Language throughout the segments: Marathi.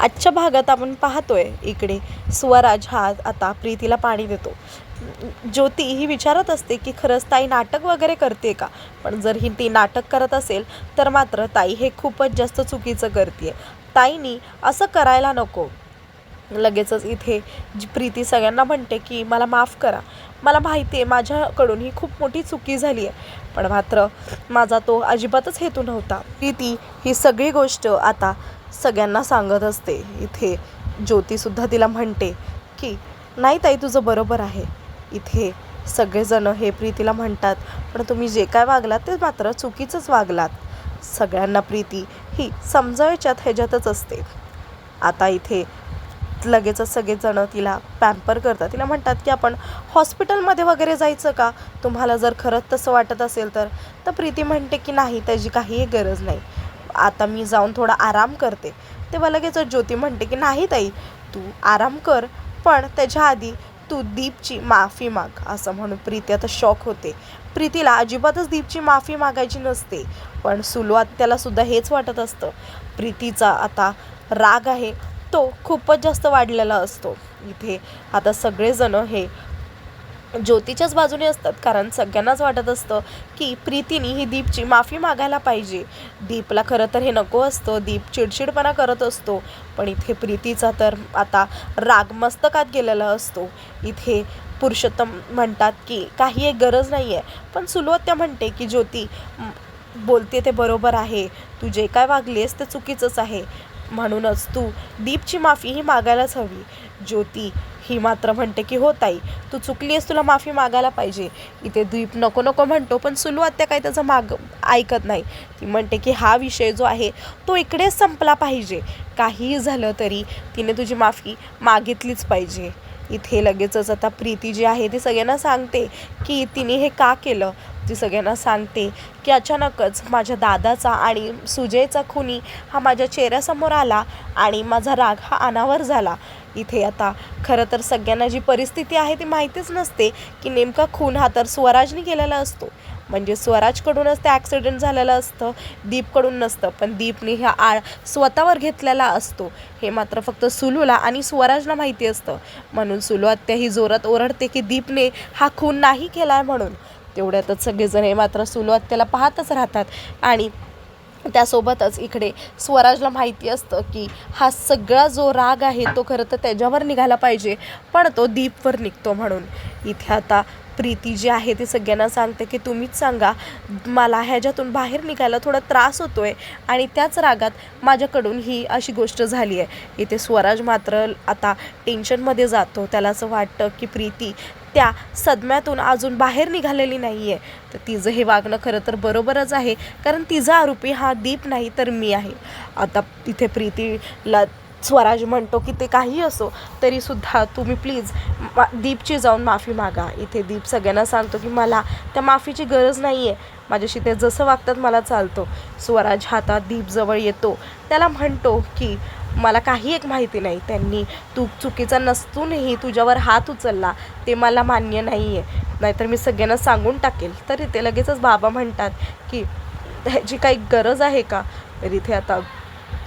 आजच्या भागात आपण पाहतोय इकडे स्वराज हा आता प्रीतीला पाणी देतो. ज्योती ही विचारत असते की खरंच ताई नाटक वगैरे करते का, पण जर ही ती नाटक करत असेल तर मात्र ताई हे खूपच जास्त चुकीचं करते. ताईनी असं करायला नको. लगेचच इथे जी प्रीती सगळ्यांना म्हणते की मला माफ करा, मला माहिती आहे माझ्याकडून ही खूप मोठी चुकी झाली आहे, पण मात्र माझा तो अजिबातच हेतू नव्हता. प्रीती ही सगळी गोष्ट आता सगळ्यांना सांगत असते. इथे ज्योतीसुद्धा तिला म्हणते की नाही ताई तुझं बरोबर आहे. इथे सगळेजण हे प्रीतीला म्हणतात पण तुम्ही जे काय वागलात ते मात्र चुकीचंच वागलात. सगळ्यांना प्रीती ही समजावण्याच्यात ह्याच्यातच असते. आता इथे लगेचच सगळेजण तिला पॅम्पर करतात. तिला म्हणतात की आपण हॉस्पिटलमध्ये वगैरे जायचं का, तुम्हाला जर खरंच तसं वाटत असेल तर. प्रीती म्हणते की नाही त्याची काहीही गरज नाही, आता मी जाऊन थोडा आराम करते. तेव्हा लगेचच ज्योती म्हणते की नाही ताई तू आराम कर, पण त्याच्या आधी तू दीपची माफी माग. असं म्हणून प्रीती आता शॉक होते. प्रीतीला अजिबातच दीपची माफी मागायची नसते, पण सुलू सुद्धा हेच वाटत असतं. प्रीतीचा आता राग आहे तो खूपच जास्त वाढलेला असतो. इथे आता सगळेजण हे ज्योतीच्याच बाजूने असतात, कारण सगळ्यांनाच वाटत असतं की प्रीतीने ही दीपची माफी मागायला पाहिजे. दीपला खरं तर हे नको असतं, दीप चिडचिडपणा करत असतो, पण इथे प्रीतीचा तर आता राग मस्तकात गेलेला असतो. इथे पुरुषोत्तम म्हणतात की काही एक गरज नाही आहे, पण सुलू म्हणते की ज्योती बोलते ते बरोबर आहे, तू जे काय वागलीस ते चुकीचंच आहे, म्हणूनच तू दीपची माफी ही मागायलाच हवी. ज्योती ही मात्र म्हणते की हो ताई तू चुकली आहेस, तुला माफी मागायला पाहिजे. इथे दीप नको नको म्हणतो, पण सुलू काही त्याचं ऐकत नाही. ती म्हणते की हा विषय जो आहे तो इकडेच संपला पाहिजे, काहीही झालं तरी तिने तुझी माफी मागितलीच पाहिजे. इथे लगेचच आता प्रीती जी आहे ती सगळ्यांना सांगते की तिने हे का केलं. ती सगळ्यांना सांगते की अचानकच माझ्या दादाचा आणि सुजयचा खुनी हा माझ्या चेहऱ्यासमोर आला आणि माझा राग हा अनावर झाला. इथे आता खरं तर सगळ्यांना जी परिस्थिती आहे ती माहितीच नसते की नेमका खून हा तर स्वराजने केलेला असतो, म्हणजे स्वराजकडूनच ते ॲक्सिडेंट झालेलं असतं, दीपकडून नसतं. पण दीपने ह्या स्वतःवर घेतलेला असतो हे मात्र फक्त सुलूला आणि स्वराजला माहिती असतं. म्हणून सुलू ही जोरात ओरडते की दीपने हा खून नाही केला आहे म्हणून. तेवढ्यातच सगळेजण हे मात्र सुलू पाहतच राहतात आणि त्यासोबतच इकडे स्वराजला माहिती असतं की हा सगळा जो राग आहे तो खरं तर त्याच्यावर निघाला पाहिजे, पण तो दीपवर निघतो. म्हणून इथे आता प्रीती जी आहे ती सगळ्यांना सांगते की तुम्हीच सांगा, मला ह्याच्यातून बाहेर निघायला थोडा त्रास होतो आहे आणि त्याच रागात माझ्याकडून ही अशी गोष्ट झाली आहे. इथे स्वराज मात्र आता टेन्शनमध्ये जातो. त्याला असं वाटतं की प्रीती त्या सदम्यातून अजून बाहेर निघालेली नाही आहे, तर तिचं हे वागणं खरं तर बरोबरच आहे, कारण तिचा आरोपी हा दीप नाही तर मी आहे. आता इथे प्रीतीला स्वराज म्हणतो की ते काही असो तरीसुद्धा तुम्ही प्लीज दीपची जाऊन माफी मागा. इथे दीप सगळ्यांना सांगतो की मला त्या माफीची गरज नाही आहे, माझ्याशी ते जसं वागतात मला चालतो. स्वराज हातात दीपजवळ येतो, त्याला म्हणतो की मला काही एक माहिती नाही, त्यांनी तू चुकीचा नसूनही तुझ्यावर हात उचलला ते मला मान्य नाही आहे, नाहीतर मी सगळ्यांना सांगून टाकेल. तर इथे लगेचच बाबा म्हणतात की ह्याची काही गरज आहे का. तर इथे आता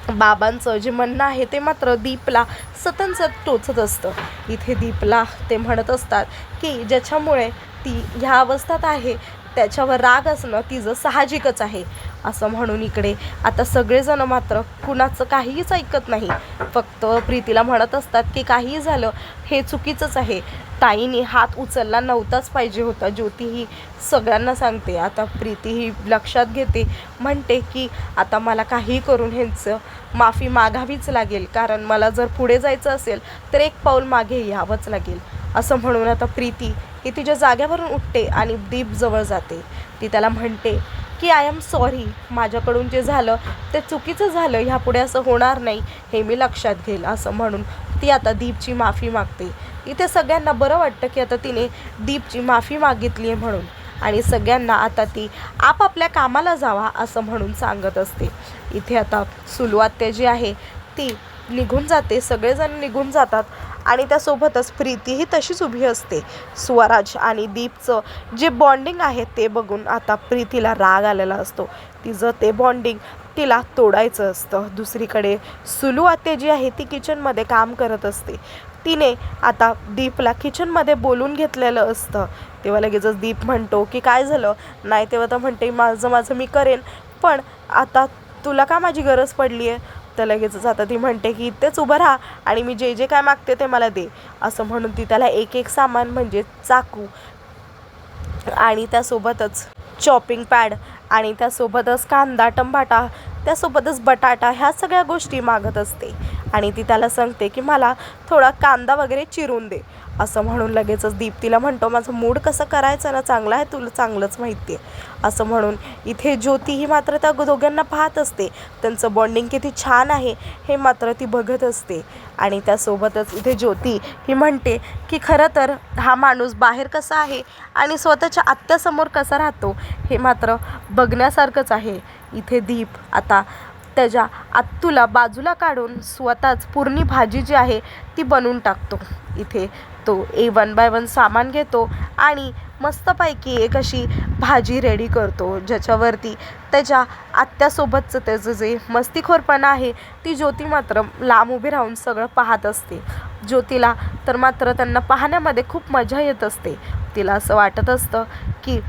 बाबांचं जे म्हणणं आहे ते मात्र दीपला सतत टोचत असतं. इथे दीपला ते म्हणत असतात की ज्याच्यामुळे ती ह्या अवस्थेत आहे त्याच्यावर राग असणं तिचं साहजिकच आहे. असं म्हणून इकडे आता सगळेजण मात्र कुणाचं काहीच ऐकत नाही, फक्त प्रीतीला म्हणत असतात की काहीही झालं हे चुकीचंच आहे, ताईने हात उचलला नव्हताच पाहिजे होता. ज्योती ही सगळ्यांना सांगते. आता प्रीती ही लक्षात घेते, म्हणते की आता मला काही करून ह्यांचं माफी मागावीच लागेल, कारण मला जर पुढे जायचं असेल तर एक पाऊल मागे यावंच लागेल. असं म्हणून आता प्रीती ही तिच्या जाग्यावरून उठते आणि दीपजवळ जाते. ती त्याला म्हणते की आय एम सॉरी, माझ्याकडून जे झालं ते चुकीचं झालं, ह्यापुढे असं होणार नाही हे मी लक्षात घेईल. असं म्हणून ती आता दीपची माफी मागते. इथे सगळ्यांना बरं वाटतं की आता तिने दीपची माफी मागितली आहे म्हणून, आणि सगळ्यांना आता ती आपापल्या कामाला जावा असं म्हणून सांगत असते. इथे आता सुलू जी आहे ती निघून जाते, सगळेजण निघून जातात आणि त्यासोबतच प्रीतीही तशीच उभी असते. स्वराज आणि दीपचं जे बॉन्डिंग आहे ते बघून आता प्रीतीला राग आलेला असतो. तिचं ते बॉन्डिंग तिला तोडायचं असतं. दुसरीकडे सुलू आत्या जी आहे ती किचनमध्ये काम करत असते. तिने आता दीपला किचनमध्ये बोलून घेतलेलं असतं. तेव्हा लगेचच दीप म्हणतो की काय झालं नाही, तेव्हा तर म्हणते माझं माझं मी करेन, पण आता तुला का माझी गरज पडली आहे. तर लगेचच आता ती म्हणते की इथेच उभं राहा आणि मी जे जे काय मागते ते मला दे. असं म्हणून ती त्याला एक एक सामान म्हणजे चाकू आणि त्यासोबतच चॉपिंग पॅड आणि त्यासोबतच कांदा टमाटा त्यासोबतच बटाटा ह्या सगळ्या गोष्टी मागत असते. आणि ती त्याला सांगते की मला थोडा कांदा वगैरे चिरून दे. असं म्हणून लगेचच दीप तिला म्हणतो माझं मूड कसं करायचं ना चांगलं आहे, तुला चांगलंच माहिती आहे. असं म्हणून इथे ज्योती ही मात्र त्या दोघांना पाहत असते. त्यांचं बॉन्डिंग किती छान आहे हे मात्र ती बघत असते. आणि त्यासोबतच इथे ज्योती ही म्हणते की खरं तर हा माणूस बाहेर कसा आहे आणि स्वतःच्या आत्यासमोर कसा राहतो हे मात्र बघण्यासारखंच आहे. इथे दीप आता त्याच्या आत्तूला बाजूला काढून स्वतःच पूर्ण भाजी जी आहे ती बनवून टाकतो. इथे तो वन बाय वन सामान घेतो आणि मस्तपैकी एक अशी भाजी रेडी करतो, ज्याच्यावरती त्याच्या आत्यासोबतचं त्याचं जे मस्तीखोरपणा आहे ती ज्योती मात्र लांब उभी राहून सगळं पाहत असते. ज्योतीला तर मात्र त्यांना पाहण्यामध्ये खूप मजा येत असते. तिला असं वाटत असतं की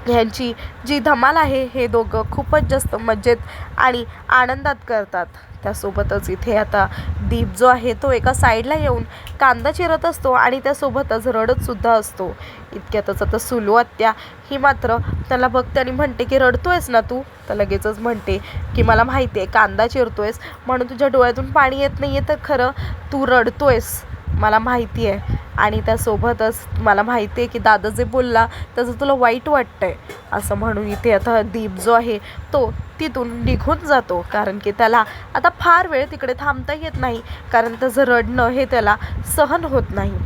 ह्यांची जी धमाल आहे हे दोघं खूपच जास्त मजेत आणि आनंदात करतात. त्यासोबतच इथे आता दीप जो आहे तो एका साईडला येऊन कांदा चिरत असतो आणि त्यासोबतच रडतसुद्धा असतो. इतक्यातच आता सुलू आत्या ही मात्र त्याला बघते आणि म्हणते की रडतोयस ना तू. तर लगेचच म्हणते की मला माहिती आहे कांदा चिरतोयस म्हणून तुझ्या डोळ्यातून पाणी येत नाही आहे, तर खरं तू रडतोयस मला माहिती आहे. आणि त्यासोबतच मला माहिती आहे की दादा जे बोलला त्याचं तुला वाईट वाटतंय. असं म्हणून इथे आता दीप जो आहे तो तिथून निघून जातो, कारण की त्याला आता फार वेळ तिकडे थांबता येत नाही, कारण त्याचं रडणं हे त्याला सहन होत नाही.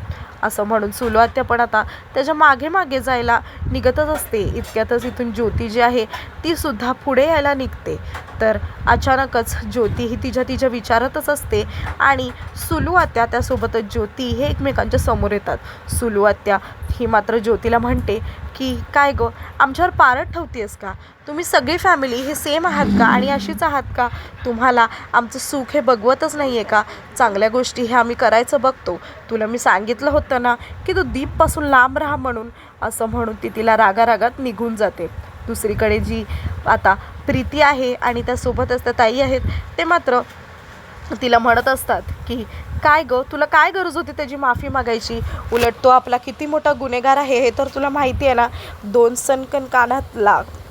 असं म्हणून सुलू आत्या पण आता त्याच्या मागे मागे जायला निघतच असते. इतक्यातच इथून ज्योती जी आहे ती सुद्धा पुढे यायला निघते. तर अचानकच ज्योती ही तिच्या विचारातच असते आणि सुलू आत्या त्यासोबतच ज्योती हे एकमेकांच्या समोर येतात. सुलू आत्या ही मात्र ज्योतीला म्हणते की काय गं आमच्यावर पारड ठेवतेस का, तुम्ही सगळी फॅमिली हे सेम आहात का आणि अशीच आहात का, तुम्हाला आमचं सुख हे बघवतच नाही आहे का, चांगल्या गोष्टी हे आम्ही करायचं बघतो, तुला मी सांगितलं होतं ना की तू दीपपासून लांब राहा म्हणून. असं म्हणून ती तिला रागारागात निघून जाते. दुसरीकडे जी आता प्रीती आहे आणि त्यासोबतच त्या ताई आहेत ते मात्र तिला म्हणत असतात की काय गं तुला काय गरज होती त्याची माफी मागायची, उलट तो आपला किती मोठा गुन्हेगार आहे हे तर तुला माहिती आहे ना, 2 सनकन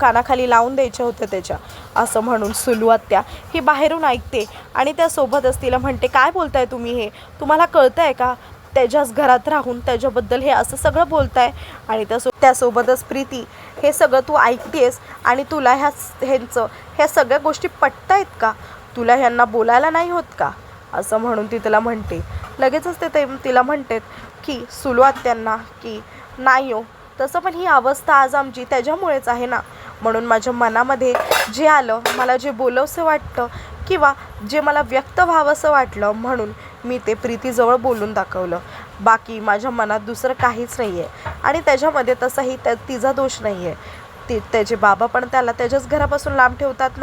कानाखाली लावून द्यायच्या होत्या त्याच्या. असं म्हणून सुलू आत्या ही बाहेरून ऐकते आणि त्यासोबतच तिला म्हणते काय बोलताय तुम्ही, हे तुम्हाला कळतंय का, त्याच्याच घरात राहून त्याच्याबद्दल हे असं सगळं बोलताय. आणि त्यासोबतच प्रीती हे सगळं तू ऐकतेस आणि तुला ह्यांचं ह्या सगळ्या गोष्टी पटतायत का, तुला ह्यांना बोलायला नाही होत का. असं म्हणून ती तिला म्हणते. लगेचच ते तिला म्हणतात की सुलू आत्यांना की नाही हो, तसं पण ही अवस्था आज आमची त्याच्यामुळेच आहे ना, म्हणून माझ्या मनामध्ये जे आलं मला जे बोलावंसं वाटतं किंवा जे मला व्यक्त व्हावंसं वाटलं म्हणून मी ते प्रीतीजवळ बोलून दाखवलं, बाकी माझ्या मनात दुसरं काहीच नाही आहे. आणि त्याच्यामध्ये तसाही तिचा दोष नाही आहे. त्याचे बाबा पण त्याला त्याच्याच घरापासून लांब ठेवतात ना.